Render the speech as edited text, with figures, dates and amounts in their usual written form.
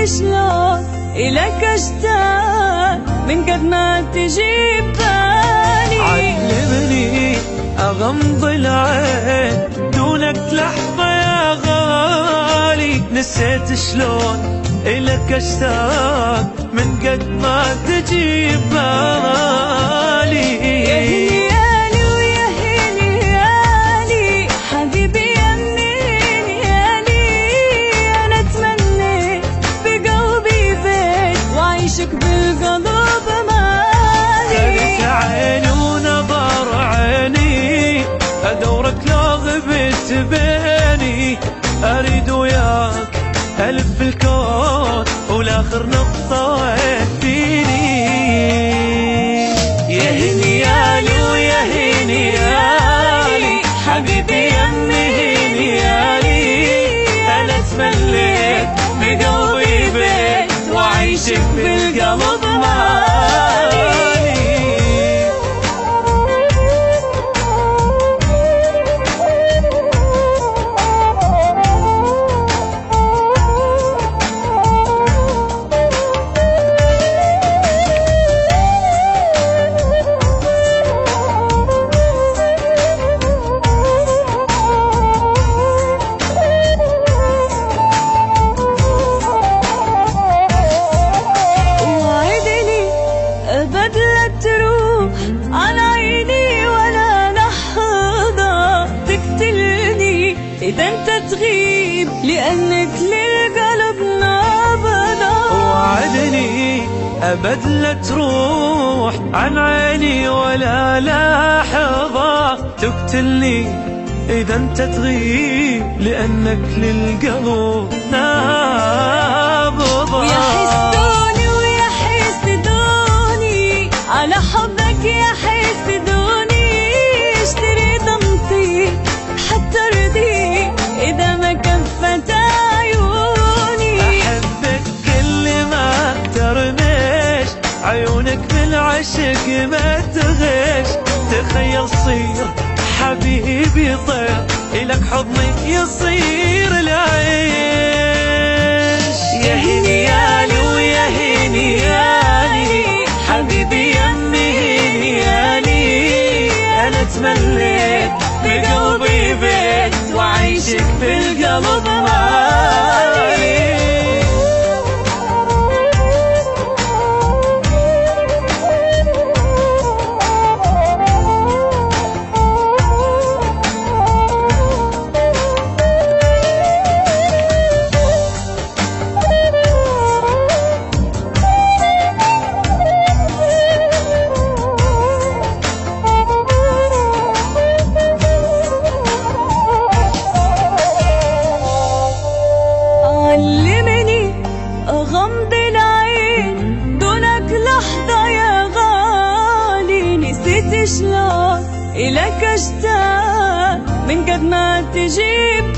شلون إلك أشتاق من قد ما تجيب بالي. علمني أغمض العين دونك لحظة يا غالي، نسيت شلون إلك أشتاق من قد ما تجيب بالي. بالقلب مالي خلك عيني ونظر عيني، أدورك لو غبت بيني، أريد وياك ألف الكون والآخر نقطة فيني. يا هنيالي ويا هنيالي حبيبي يمي هنيالي، أنا تمليت بقلبي بيت وعيشك بالقلب مالي. بدلت تروح على عيني ولا لحظة تقتلني إذا أنت تغيب، لأنك للقلب نابضة. وعدني أبد لا تروح عن عيني ولا لحظة تقتلني إذا أنت تغيب، لأنك للقلب نابضة. على حبك يا حسدوني، اشتري ضمتي حتى ارضي إذا ما كفت عيوني. أحبك كل ما ترمش عيونك بالعشق ما تغش، تخيل صير حبيبي طير إلك حضني يصير العيش. يا هنيالي ويا هنيالي حبيبي يمي هنيالي، أنا تمليت بقلبي بيت وعيشك بالقلب مالي. علمني أغمض العين دونك لحظة يا غالي، نسيت شلون إلك أشتاق من قد ما تجيب